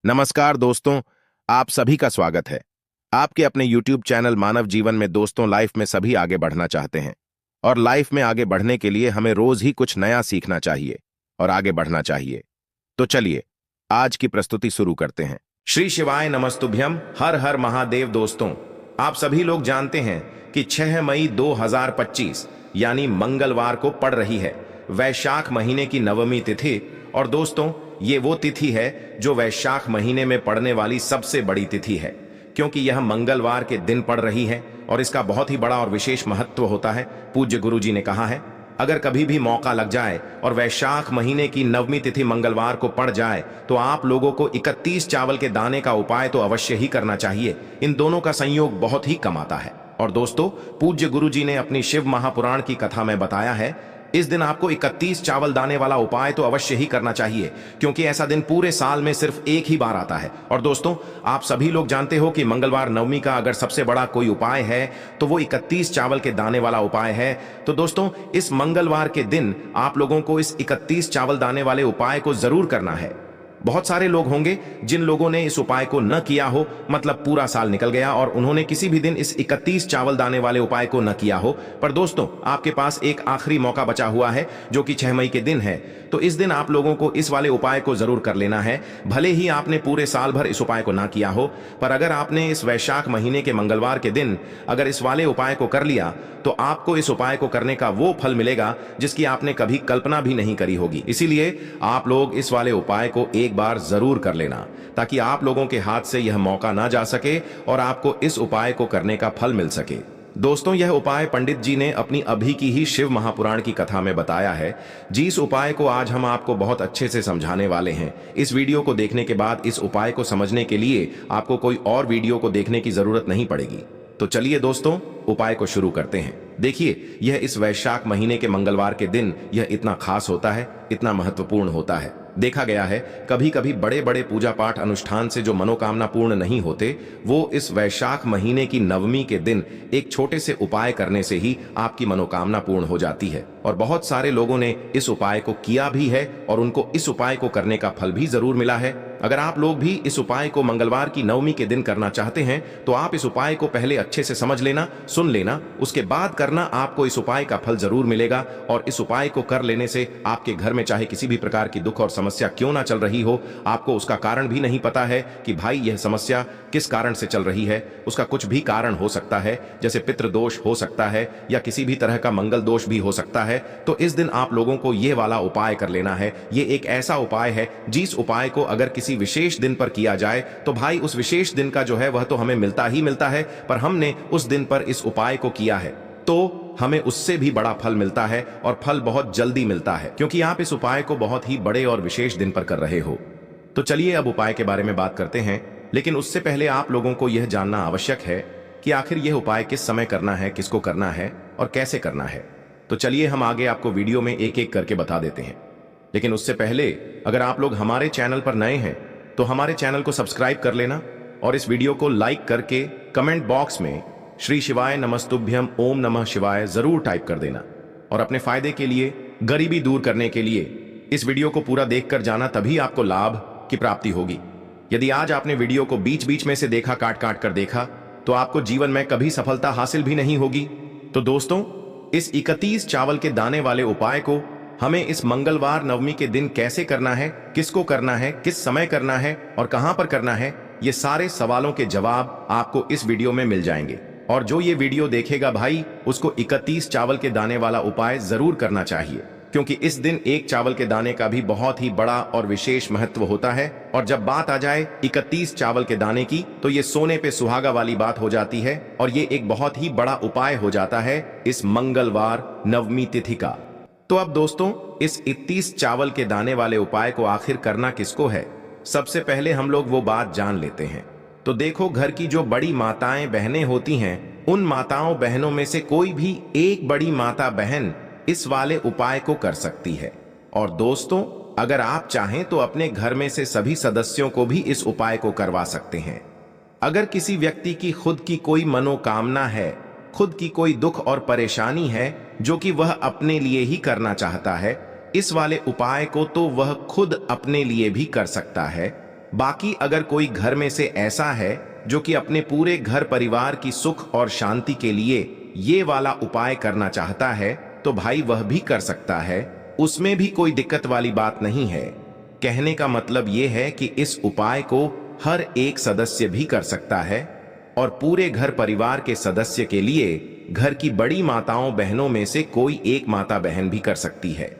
नमस्कार दोस्तों, आप सभी का स्वागत है। आपके अपने YouTube चैनल मानव जीवन में दोस्तों लाइफ में सभी आगे बढ़ना चाहते हैं और लाइफ में आगे बढ़ने के लिए हमें रोज ही कुछ नया सीखना चाहिए और आगे बढ़ना चाहिए। तो चलिए आज की प्रस्तुति शुरू करते हैं। श्री शिवाय नमस्तुभ्यम, हर हर महादेव। दोस्तों, आप सभी लोग जानते हैं कि 6 मई 2025 यानी मंगलवार को पड़ रही है वैशाख महीने की नवमी तिथि। और दोस्तों, ये वो तिथि है जो वैशाख महीने में पड़ने वाली सबसे बड़ी तिथि है, क्योंकि यह मंगलवार के दिन पड़ रही है और इसका बहुत ही बड़ा और विशेष महत्व होता है। पूज्य गुरु जी ने कहा है, अगर कभी भी मौका लग जाए और वैशाख महीने की नवमी तिथि मंगलवार को पड़ जाए तो आप लोगों को 31 चावल के दाने का उपाय तो अवश्य ही करना चाहिए। इन दोनों का संयोग बहुत ही कम आता है। और दोस्तों, पूज्य गुरु जी ने अपनी शिव महापुराण की कथा में बताया है, इस दिन आपको 31 चावल दाने वाला उपाय तो अवश्य ही करना चाहिए, क्योंकि ऐसा दिन पूरे साल में सिर्फ एक ही बार आता है। और दोस्तों, आप सभी लोग जानते हो कि मंगलवार नवमी का अगर सबसे बड़ा कोई उपाय है तो वो 31 चावल के दाने वाला उपाय है। तो दोस्तों, इस मंगलवार के दिन आप लोगों को इस 31 चावल दाने वाले उपाय को जरूर करना है। बहुत सारे लोग होंगे जिन लोगों ने इस उपाय को न किया हो, मतलब पूरा साल निकल गया और उन्होंने किसी भी दिन इस 31 चावल दाने वाले उपाय को न किया हो। पर दोस्तों, आपके पास एक आखिरी मौका बचा हुआ है जो कि 6 मई के दिन है। तो इस दिन आप लोगों को इस वाले उपाय को जरूर कर लेना है। भले ही आपने पूरे साल भर इस उपाय को ना किया हो, पर अगर आपने इस वैशाख महीने के मंगलवार के दिन अगर इस वाले उपाय को कर लिया तो आपको इस उपाय को करने का वो फल मिलेगा जिसकी आपने कभी कल्पना भी नहीं करी होगी। इसीलिए आप लोग इस वाले उपाय को एक बार जरूर कर लेना, ताकि आप लोगों के हाथ से यह मौका ना जा सके और आपको इस उपाय को करने का फल मिल सके। दोस्तों, यह उपाय पंडित जी ने अपनी अभी की ही शिव महापुराण की कथा में बताया है। जिस उपाय को आज हम आपको बहुत अच्छे से समझाने वाले हैं, इस वीडियो को देखने के बाद इस उपाय को समझने के लिए आपको कोई और वीडियो को देखने की जरूरत नहीं पड़ेगी। तो चलिए दोस्तों, उपाय को शुरू करते हैं। देखिए, यह इस वैशाख महीने के मंगलवार के दिन यह इतना खास होता है, इतना महत्वपूर्ण होता है। देखा गया है कभी कभी बड़े बड़े पूजा पाठ अनुष्ठान से जो मनोकामना पूर्ण नहीं होते, वो इस वैशाख महीने की नवमी के दिन एक छोटे से उपाय करने से ही आपकी मनोकामना पूर्ण हो जाती है। और बहुत सारे लोगों ने इस उपाय को किया भी है और उनको इस उपाय को करने का फल भी जरूर मिला है। अगर आप लोग भी इस उपाय को मंगलवार की नवमी के दिन करना चाहते हैं तो आप इस उपाय को पहले अच्छे से समझ लेना, सुन लेना, उसके बाद करना। आपको इस उपाय का फल जरूर मिलेगा और इस उपाय को कर लेने से आपके घर में चाहे किसी भी प्रकार की दुख और समस्या क्यों ना चल रही हो, आपको उसका कारण भी नहीं पता है कि भाई यह समस्या किस कारण से चल रही है, उसका कुछ भी कारण हो सकता है, जैसे पितृदोष हो सकता है या किसी भी तरह का मंगल दोष भी हो सकता है। तो इस दिन आप लोगों को यह वाला उपाय कर लेना है। ये एक ऐसा उपाय है जिस उपाय को अगर किसी विशेष दिन पर किया जाए तो भाई उस विशेष दिन का जो है वह तो हमें मिलता ही मिलता है, पर हमने उस दिन पर इस उपाय को किया है तो हमें उससे भी बड़ा फल मिलता है और फल बहुत जल्दी मिलता है, क्योंकि आप इस उपाय को बहुत ही बड़े और विशेष दिन पर कर रहे हो। तो चलिए अब उपाय के बारे में बात करते हैं, लेकिन उससे पहले आप लोगों को यह जानना आवश्यक है कि आखिर यह उपाय किस समय करना है, किसको करना है और कैसे करना है। तो चलिए हम आगे आपको वीडियो में एक एक करके बता देते हैं। लेकिन उससे पहले अगर आप लोग हमारे चैनल पर नए हैं तो हमारे चैनल को सब्सक्राइब कर लेना और इस वीडियो को लाइक करके कमेंट बॉक्स में श्री शिवाय नमस्तुभ्यम ओम नमः शिवाय जरूर टाइप कर देना। और अपने फायदे के लिए, गरीबी दूर करने के लिए इस वीडियो को पूरा देखकर जाना, तभी आपको लाभ की प्राप्ति होगी। यदि आज आपने वीडियो को बीच बीच में से देखा, काट काट कर देखा, तो आपको जीवन में कभी सफलता हासिल भी नहीं होगी। तो दोस्तों, इस 31 चावल के दाने वाले उपाय को हमें इस मंगलवार नवमी के दिन कैसे करना है, किसको करना है, किस समय करना है और कहां पर करना है, ये सारे सवालों के जवाब आपको इस वीडियो में मिल जाएंगे। और जो ये वीडियो देखेगा भाई, उसको 31 चावल के दाने वाला उपाय जरूर करना चाहिए, क्योंकि इस दिन एक चावल के दाने का भी बहुत ही बड़ा और विशेष महत्व होता है। और जब बात आ जाए 31 चावल के दाने की, तो ये सोने पे सुहागा वाली बात हो जाती है और ये एक बहुत ही बड़ा उपाय हो जाता है इस मंगलवार नवमी तिथि का। तो अब दोस्तों, इस 31 चावल के दाने वाले उपाय को आखिर करना किसको है, सबसे पहले हम लोग वो बात जान लेते हैं। तो देखो, घर की जो बड़ी माताएं बहनें होती हैं, उन माताओं बहनों में से कोई भी एक बड़ी माता बहन इस वाले उपाय को कर सकती है। और दोस्तों, अगर आप चाहें तो अपने घर में से सभी सदस्यों को भी इस उपाय को करवा सकते हैं। अगर किसी व्यक्ति की खुद की कोई मनोकामना है, खुद की कोई दुख और परेशानी है जो कि वह अपने लिए ही करना चाहता है, इस वाले उपाय को तो वह खुद अपने लिए भी कर सकता है। बाकी अगर कोई घर में से ऐसा है जो कि अपने पूरे घर परिवार की सुख और शांति के लिए ये वाला उपाय करना चाहता है तो भाई वह भी कर सकता है, उसमें भी कोई दिक्कत वाली बात नहीं है। कहने का मतलब ये है कि इस उपाय को हर एक सदस्य भी कर सकता है और पूरे घर परिवार के सदस्य के लिए घर की बड़ी माताओं बहनों में से कोई एक माता बहन भी कर सकती है।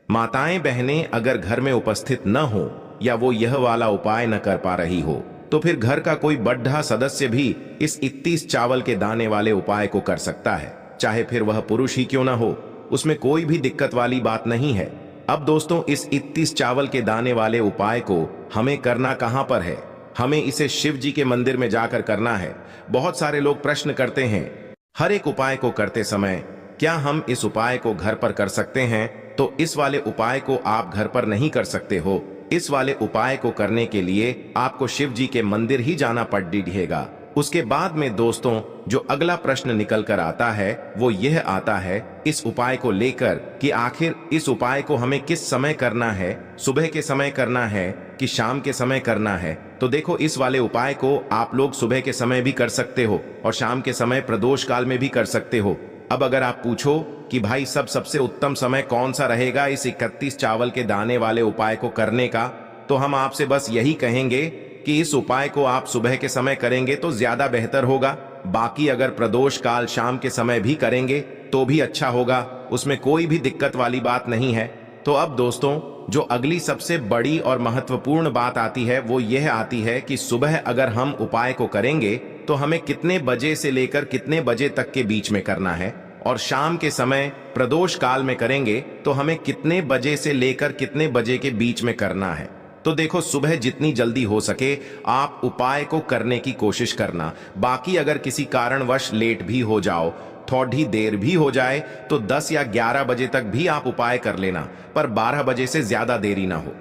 माताएं बहनें अगर घर में उपस्थित न हो या वो यह वाला उपाय न कर पा रही हो तो फिर घर का कोई बड़ा सदस्य भी इस 31 चावल के दाने वाले उपाय को कर सकता है, चाहे फिर वह पुरुष ही क्यों ना हो, उसमें कोई भी दिक्कत वाली बात नहीं है। अब दोस्तों, इस 31 चावल के दाने वाले उपाय को हमें करना कहां पर है? हमें इसे शिव जी के मंदिर में जाकर करना है। बहुत सारे लोग प्रश्न करते हैं हर एक उपाय को करते समय क्या हम इस उपाय को घर पर कर सकते हैं? तो इस वाले उपाय को आप घर पर नहीं कर सकते हो। इस वाले उपाय को करने के लिए आपको शिव जी के मंदिर ही जाना पड़ेगा। उसके बाद में दोस्तों जो अगला प्रश्न निकल कर आता है वो यह आता है इस उपाय को लेकर कि आखिर इस उपाय को हमें किस समय करना है, सुबह के समय करना है कि शाम के समय करना है? तो देखो, इस वाले उपाय को आप लोग सुबह के समय भी कर सकते हो और शाम के समय प्रदोष काल में भी कर सकते हो। अब अगर आप पूछो कि भाई सबसे उत्तम समय कौन सा रहेगा इस 31 चावल के दाने वाले उपाय को करने का, तो हम आपसे बस यही कहेंगे कि इस उपाय को आप सुबह के समय करेंगे तो ज्यादा बेहतर होगा। बाकी अगर प्रदोष काल शाम के समय भी करेंगे तो भी अच्छा होगा, उसमें कोई भी दिक्कत वाली बात नहीं है। तो अब दोस्तों जो अगली सबसे बड़ी और महत्वपूर्ण बात आती है वो यह आती है कि सुबह अगर हम उपाय को करेंगे तो हमें कितने बजे से लेकर कितने बजे तक के बीच में करना है, और शाम के समय प्रदोष काल में करेंगे तो हमें कितने बजे से लेकर कितने बजे के बीच में करना है। तो देखो, सुबह जितनी जल्दी हो सके आप उपाय को करने की कोशिश करना। बाकी अगर किसी कारणवश लेट भी हो जाओ, थोड़ी देर भी हो जाए तो 10 या 11 बजे तक भी आप उपाय कर लेना, पर 12 बजे से ज्यादा देरी ना हो,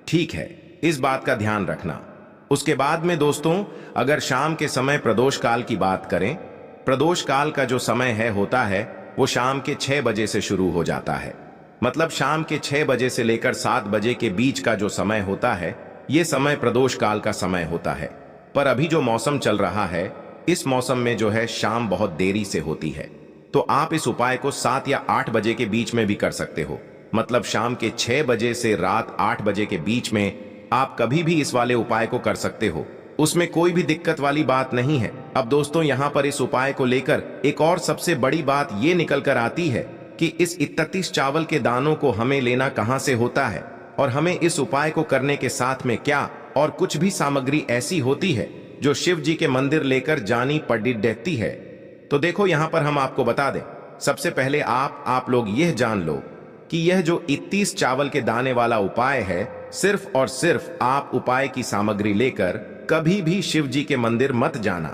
ठीक है? इस बात का ध्यान रखना। उसके बाद में दोस्तों अगर शाम के समय प्रदोष काल की बात करें, प्रदोष काल का जो समय होता है वो शाम के 6 बजे से शुरू हो जाता है। मतलब शाम के 6 बजे से लेकर 7 बजे के बीच का जो समय होता है ये समय प्रदोष काल का समय होता है। पर अभी जो मौसम चल रहा है इस मौसम में जो है शाम बहुत देरी से होती है, तो आप इस उपाय को 7 या 8 बजे के बीच में भी कर सकते हो। मतलब शाम के 6 बजे से रात 8 बजे के बीच में आप कभी भी इस वाले उपाय को कर सकते हो, उसमें कोई भी दिक्कत वाली बात नहीं है। अब दोस्तों यहाँ पर इस उपाय को लेकर एक और सबसे बड़ी बात ये निकल कर आती है कि इस 31 चावल के दानों को हमें लेना कहां से होता है और हमें इस उपाय को करने के साथ में क्या और कुछ भी सामग्री ऐसी होती है जो शिव जी के मंदिर लेकर जानी पड़ती है। तो देखो यहाँ पर हम आपको बता दें, सबसे पहले आप लोग यह जान लो कि यह जो 31 चावल के दाने वाला उपाय है सिर्फ और सिर्फ आप उपाय की सामग्री लेकर कभी भी शिव जी के मंदिर मत जाना,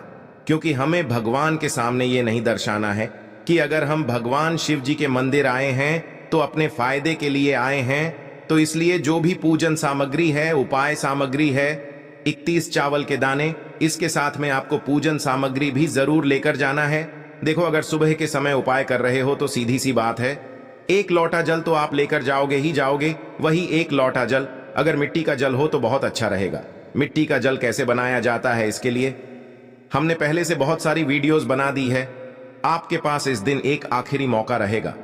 क्योंकि हमें भगवान के सामने ये नहीं दर्शाना है कि अगर हम भगवान शिव जी के मंदिर आए हैं तो अपने फायदे के लिए आए हैं। तो इसलिए जो भी पूजन सामग्री है, उपाय सामग्री है, 31 चावल के दाने, इसके साथ में आपको पूजन सामग्री भी जरूर लेकर जाना है। देखो, अगर सुबह के समय उपाय कर रहे हो तो सीधी सी बात है, 1 लोटा जल तो आप लेकर जाओगे ही जाओगे। वही 1 लोटा जल अगर मिट्टी का जल हो तो बहुत अच्छा रहेगा। मिट्टी का जल कैसे बनाया जाता है इसके लिए हमने पहले से बहुत सारी वीडियोस बना दी है। आपके पास इस दिन एक आखिरी मौका रहेगा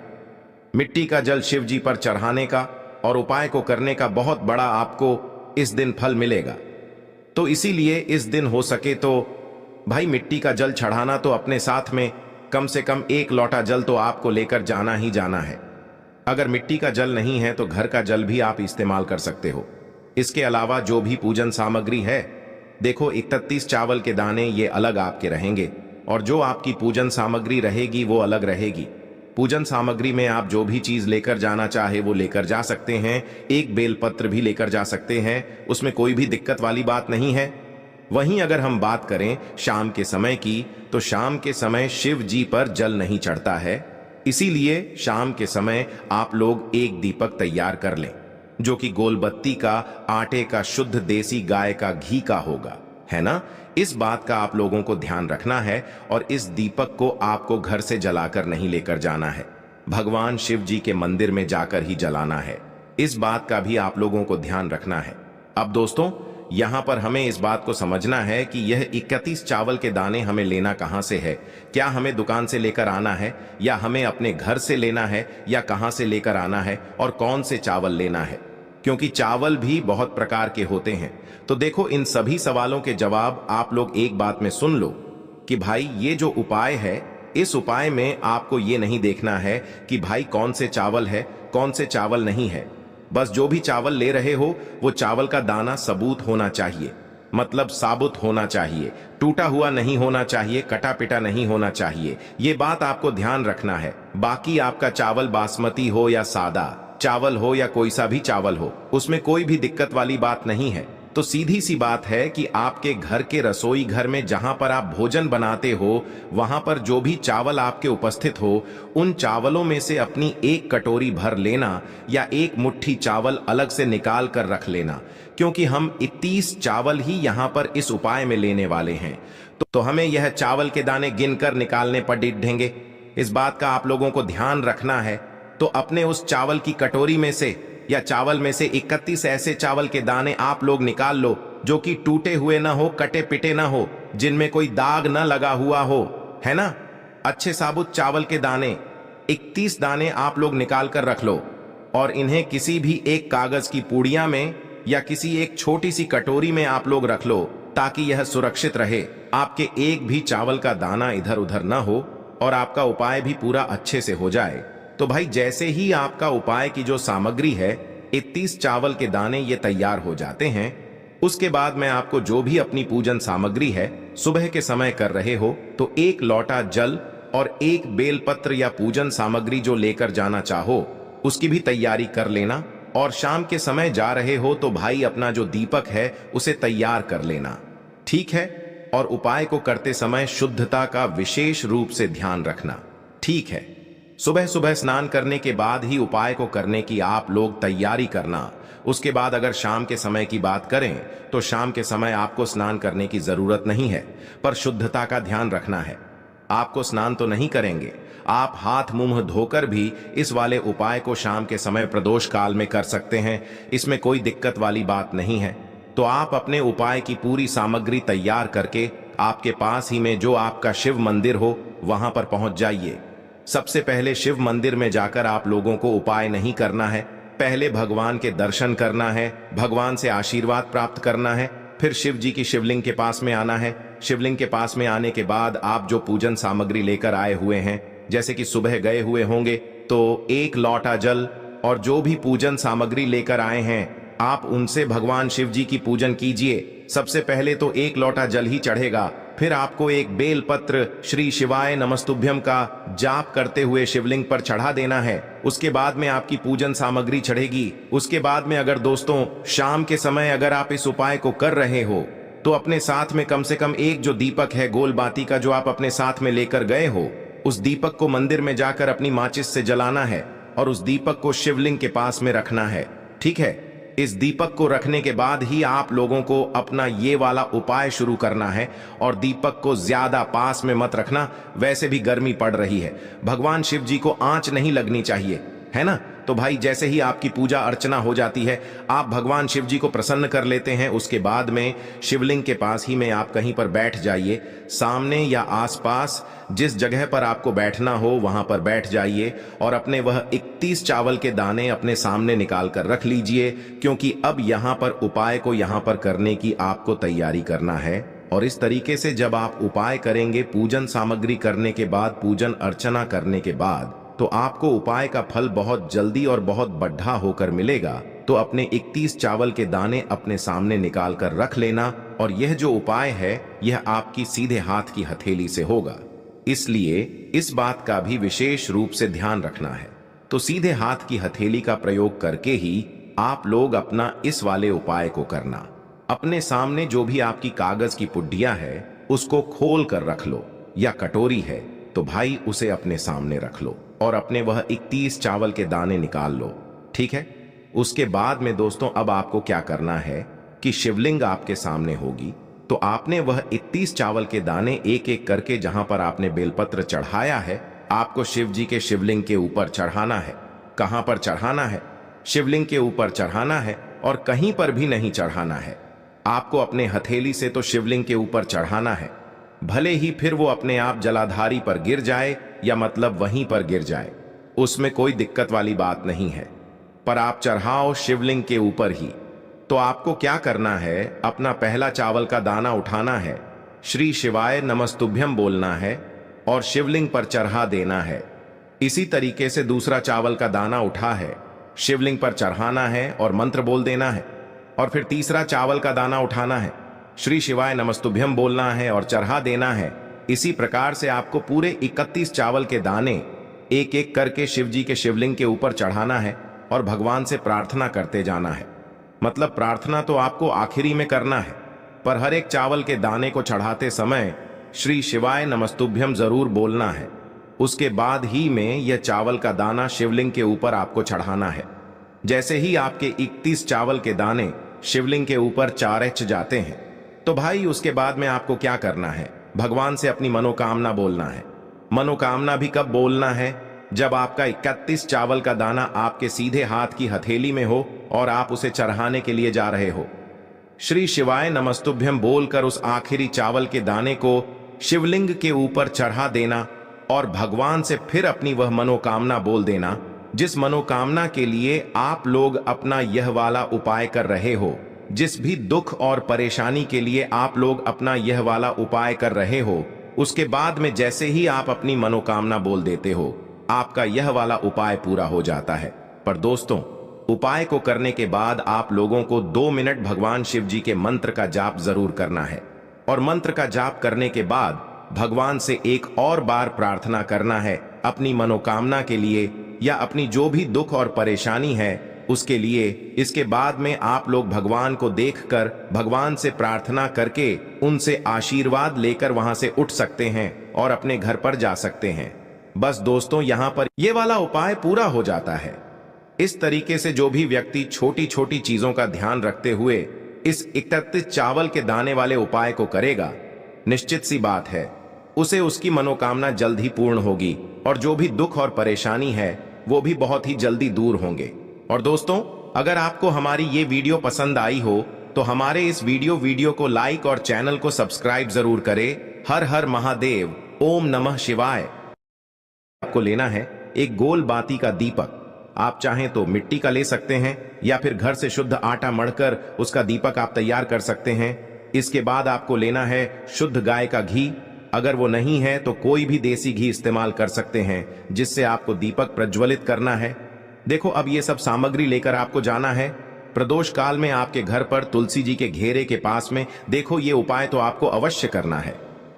मिट्टी का जल शिव जी पर चढ़ाने का और उपाय को करने का बहुत बड़ा आपको इस दिन फल मिलेगा। तो इसीलिए इस दिन हो सके तो भाई मिट्टी का जल चढ़ाना तो अपने साथ में कम से कम 1 लोटा जल तो आपको लेकर जाना ही जाना है। अगर मिट्टी का जल नहीं है तो घर का जल भी आप इस्तेमाल कर सकते हो। इसके अलावा जो भी पूजन सामग्री है, देखो 31 चावल के दाने ये अलग आपके रहेंगे और जो आपकी पूजन सामग्री रहेगी वो अलग रहेगी। पूजन सामग्री में आप जो भी चीज लेकर जाना चाहे वो लेकर जा सकते हैं। एक बेलपत्र भी लेकर जा सकते हैं, उसमें कोई भी दिक्कत वाली बात नहीं है। वहीं अगर हम बात करें शाम के समय की, तो शाम के समय शिव जी पर जल नहीं चढ़ता है, इसीलिए शाम के समय आप लोग एक दीपक तैयार कर लें जो कि गोलबत्ती का, आटे का, शुद्ध देसी गाय का घी का होगा, है ना? इस बात का आप लोगों को ध्यान रखना है और इस दीपक को आपको घर से जलाकर नहीं लेकर जाना है, भगवान शिव जी के मंदिर में जाकर ही जलाना है। इस बात का भी आप लोगों को ध्यान रखना है। अब दोस्तों यहाँ पर हमें इस बात को समझना है कि यह 31 चावल के दाने हमें लेना कहाँ से है। क्या हमें दुकान से लेकर आना है, या हमें अपने घर से लेना है, या कहाँ से लेकर आना है, और कौन से चावल लेना है, क्योंकि चावल भी बहुत प्रकार के होते हैं। तो देखो, इन सभी सवालों के जवाब आप लोग एक बात में सुन लो कि भाई ये जो उपाय है, इस उपाय में आपको ये नहीं देखना है कि भाई कौन से चावल है, कौन से चावल नहीं है। बस जो भी चावल ले रहे हो वो चावल का दाना सबूत होना चाहिए, मतलब साबुत होना चाहिए, टूटा हुआ नहीं होना चाहिए, कटा पिटा नहीं होना चाहिए। ये बात आपको ध्यान रखना है। बाकी आपका चावल बासमती हो या सादा चावल हो या कोई सा भी चावल हो, उसमें कोई भी दिक्कत वाली बात नहीं है। तो सीधी सी बात है कि आपके घर के रसोई घर में जहां पर आप भोजन बनाते हो, वहां पर जो भी चावल आपके उपस्थित हो, उन चावलों में से अपनी एक कटोरी भर लेना या एक मुट्ठी चावल अलग से निकाल कर रख लेना, क्योंकि हम 31 चावल ही यहां पर इस उपाय में लेने वाले हैं। तो हमें यह चावल के दाने गिनकर निकालने पर डिढेंगे। इस बात का आप लोगों को ध्यान रखना है। तो अपने उस चावल की कटोरी में से या चावल में से 31 ऐसे चावल के दाने आप लोग निकाल लो जो कि टूटे हुए ना हो, कटे पिटे ना हो, जिनमें कोई दाग ना लगा हुआ हो, है ना। अच्छे साबुत चावल के दाने 31 दाने आप लोग निकाल कर रख लो, और इन्हें किसी भी एक कागज की पुड़िया में या किसी एक छोटी सी कटोरी में आप लोग रख लो, ताकि यह सुरक्षित रहे, आपके एक भी चावल का दाना इधर उधर ना हो और आपका उपाय भी पूरा अच्छे से हो जाए। तो भाई जैसे ही आपका उपाय की जो सामग्री है, 31 चावल के दाने ये तैयार हो जाते हैं, उसके बाद मैं आपको जो भी अपनी पूजन सामग्री है सुबह के समय कर रहे हो, तो एक लोटा जल और एक बेलपत्र या पूजन सामग्री जो लेकर जाना चाहो उसकी भी तैयारी कर लेना। और शाम के समय जा रहे हो तो भाई अपना जो दीपक है उसे तैयार कर लेना, ठीक है। और उपाय को करते समय शुद्धता का विशेष रूप से ध्यान रखना, ठीक है। सुबह सुबह स्नान करने के बाद ही उपाय को करने की आप लोग तैयारी करना। उसके बाद अगर शाम के समय की बात करें तो शाम के समय आपको स्नान करने की जरूरत नहीं है, पर शुद्धता का ध्यान रखना है। आपको स्नान तो नहीं करेंगे, आप हाथ मुंह धोकर भी इस वाले उपाय को शाम के समय प्रदोष काल में कर सकते हैं, इसमें कोई दिक्कत वाली बात नहीं है। तो आप अपने उपाय की पूरी सामग्री तैयार करके आपके पास ही में जो आपका शिव मंदिर हो वहां पर पहुंच जाइए। सबसे पहले शिव मंदिर में जाकर आप लोगों को उपाय नहीं करना है, पहले भगवान के दर्शन करना है, भगवान से आशीर्वाद प्राप्त करना है, फिर शिव जी की शिवलिंग के पास में आना है। शिवलिंग के पास में आने के बाद आप जो पूजन सामग्री लेकर आए हुए हैं, जैसे कि सुबह गए हुए होंगे तो एक लोटा जल और जो भी पूजन सामग्री लेकर आए हैं आप उनसे भगवान शिव जी की पूजन कीजिए। सबसे पहले तो एक लोटा जल ही चढ़ेगा, फिर आपको एक बेल पत्र श्री शिवाय नमस्तुभ्यम का जाप करते हुए शिवलिंग पर चढ़ा देना है। उसके बाद में आपकी पूजन सामग्री चढ़ेगी। उसके बाद में अगर दोस्तों शाम के समय अगर आप इस उपाय को कर रहे हो तो अपने साथ में कम से कम एक जो दीपक है गोल बाती का जो आप अपने साथ में लेकर गए हो, उस दीपक को मंदिर में जाकर अपनी माचिस से जलाना है और उस दीपक को शिवलिंग के पास में रखना है, ठीक है। इस दीपक को रखने के बाद ही आप लोगों को अपना ये वाला उपाय शुरू करना है, और दीपक को ज्यादा पास में मत रखना, वैसे भी गर्मी पड़ रही है, भगवान शिव जी को आंच नहीं लगनी चाहिए, है ना। तो भाई जैसे ही आपकी पूजा अर्चना हो जाती है, आप भगवान शिव जी को प्रसन्न कर लेते हैं, उसके बाद में शिवलिंग के पास ही में आप कहीं पर बैठ जाइए। सामने या आसपास जिस जगह पर आपको बैठना हो वहां पर बैठ जाइए और अपने वह 31 चावल के दाने अपने सामने निकाल कर रख लीजिए, क्योंकि अब यहां पर उपाय को यहां पर करने की आपको तैयारी करना है। और इस तरीके से जब आप उपाय करेंगे, पूजन सामग्री करने के बाद, पूजन अर्चना करने के बाद, तो आपको उपाय का फल बहुत जल्दी और बहुत बढ़ा होकर मिलेगा। तो अपने 31 चावल के दाने अपने सामने निकाल कर रख लेना, और यह जो उपाय है यह आपकी सीधे हाथ की हथेली से होगा, इसलिए इस बात का भी विशेष रूप से ध्यान रखना है। तो सीधे हाथ की हथेली का प्रयोग करके ही आप लोग अपना इस वाले उपाय को करना। अपने सामने जो भी आपकी कागज की पुड्डिया है उसको खोल कर रख लो, या कटोरी है तो भाई उसे अपने सामने रख लो और अपने वह 31 चावल के दाने निकाल लो, ठीक है। उसके बाद में दोस्तों अब आपको क्या करना है कि शिवलिंग आपके सामने होगी, तो आपने वह 31 चावल के दाने एक एक करके जहां पर आपने बेलपत्र चढ़ाया है, आपको शिव जी के शिवलिंग के ऊपर चढ़ाना है। कहां पर चढ़ाना है? शिवलिंग के ऊपर चढ़ाना है, और कहीं पर भी नहीं चढ़ाना है। आपको अपने हथेली से तो शिवलिंग के ऊपर चढ़ाना है, भले ही फिर वो अपने आप जलाधारी पर गिर जाए या मतलब वहीं पर गिर जाए, उसमें कोई दिक्कत वाली बात नहीं है। पर आप चढ़ाओ शिवलिंग के ऊपर ही। तो आपको क्या करना है, अपना पहला चावल का दाना उठाना है, श्री शिवाय नमस्तुभ्यम बोलना है और शिवलिंग पर चढ़ा देना है। इसी तरीके से दूसरा चावल का दाना उठा है, शिवलिंग पर चढ़ाना है और मंत्र बोल देना है। और फिर तीसरा चावल का दाना उठाना है, श्री शिवाय नमस्तुभ्यम बोलना है और चढ़ा देना है। इसी प्रकार से आपको पूरे 31 चावल के दाने एक एक करके शिव जी के शिवलिंग के ऊपर चढ़ाना है और भगवान से प्रार्थना करते जाना है। मतलब प्रार्थना तो आपको आखिरी में करना है, पर हर एक चावल के दाने को चढ़ाते समय श्री शिवाय नमस्तुभ्यम जरूर बोलना है। उसके बाद ही में यह चावल का दाना शिवलिंग के ऊपर आपको चढ़ाना है। जैसे ही आपके 31 चावल के दाने शिवलिंग के ऊपर चारच जाते हैं, तो भाई उसके बाद में आपको क्या करना है, भगवान से अपनी मनोकामना बोलना है। मनोकामना भी कब बोलना है, जब आपका 31 चावल का दाना आपके सीधे हाथ की हथेली में हो और आप उसे चढ़ाने के लिए जा रहे हो। श्री शिवाय नमस्तुभ्यम बोलकर उस आखिरी चावल के दाने को शिवलिंग के ऊपर चढ़ा देना और भगवान से फिर अपनी वह मनोकामना बोल देना, जिस मनोकामना के लिए आप लोग अपना यह वाला उपाय कर रहे हो, जिस भी दुख और परेशानी के लिए आप लोग अपना यह वाला उपाय कर रहे हो। उसके बाद में जैसे ही आप अपनी मनोकामना बोल देते हो, आपका यह वाला उपाय पूरा हो जाता है। पर दोस्तों, उपाय को करने के बाद आप लोगों को 2 मिनट भगवान शिव जी के मंत्र का जाप जरूर करना है और मंत्र का जाप करने के बाद भगवान से एक और बार प्रार्थना करना है अपनी मनोकामना के लिए या अपनी जो भी दुख और परेशानी है उसके लिए। इसके बाद में आप लोग भगवान को देखकर भगवान से प्रार्थना करके उनसे आशीर्वाद लेकर वहां से उठ सकते हैं और अपने घर पर जा सकते हैं। बस दोस्तों, यहां पर यह वाला उपाय पूरा हो जाता है। इस तरीके से जो भी व्यक्ति छोटी छोटी चीजों का ध्यान रखते हुए इस 31 चावल के दाने वाले उपाय को करेगा, निश्चित सी बात है उसे उसकी मनोकामना जल्द ही पूर्ण होगी और जो भी दुख और परेशानी है वो भी बहुत ही जल्दी दूर होंगे। और दोस्तों, अगर आपको हमारी ये वीडियो पसंद आई हो तो हमारे इस वीडियो को लाइक और चैनल को सब्सक्राइब जरूर करें। हर हर महादेव, ओम नमः शिवाय। आपको लेना है एक गोल बाती का दीपक। आप चाहें तो मिट्टी का ले सकते हैं या फिर घर से शुद्ध आटा मढ़कर उसका दीपक आप तैयार कर सकते हैं। इसके बाद आपको लेना है शुद्ध गाय का घी। अगर वो नहीं है तो कोई भी देसी घी इस्तेमाल कर सकते हैं, जिससे आपको दीपक प्रज्वलित करना है। देखो, अब ये सब सामग्री लेकर आपको जाना है प्रदोष काल में आपके घर पर तुलसी जी के घेरे के पास में। देखो, ये उपाय तो आपको अवश्य करना है।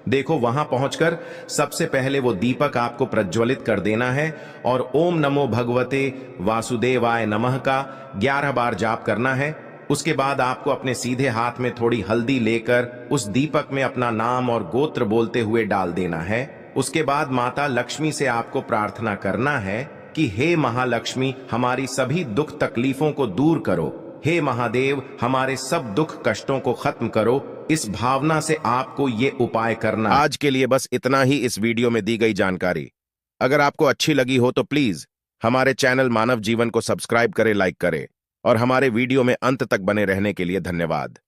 देखो, वहां पहुंचकर सबसे पहले वो दीपक आपको प्रज्वलित कर देना है और ओम नमो भगवते वासुदेवाय नमः का 11 बार जाप करना है। उसके बाद आपको अपने सीधे हाथ में थोड़ी हल्दी लेकर उस दीपक में अपना नाम और गोत्र बोलते हुए डाल देना है। उसके बाद माता लक्ष्मी से आपको प्रार्थना करना है कि हे महालक्ष्मी, हमारी सभी दुख तकलीफों को दूर करो। हे महादेव, हमारे सब दुख कष्टों को खत्म करो। इस भावना से आपको ये उपाय करना। आज के लिए बस इतना ही इस वीडियो में दी गई जानकारी। अगर आपको अच्छी लगी हो तो प्लीज हमारे चैनल मानव जीवन को सब्सक्राइब करें, लाइक करें और हमारे वीडियो में अंत तक बने रहने के लिए धन्यवाद।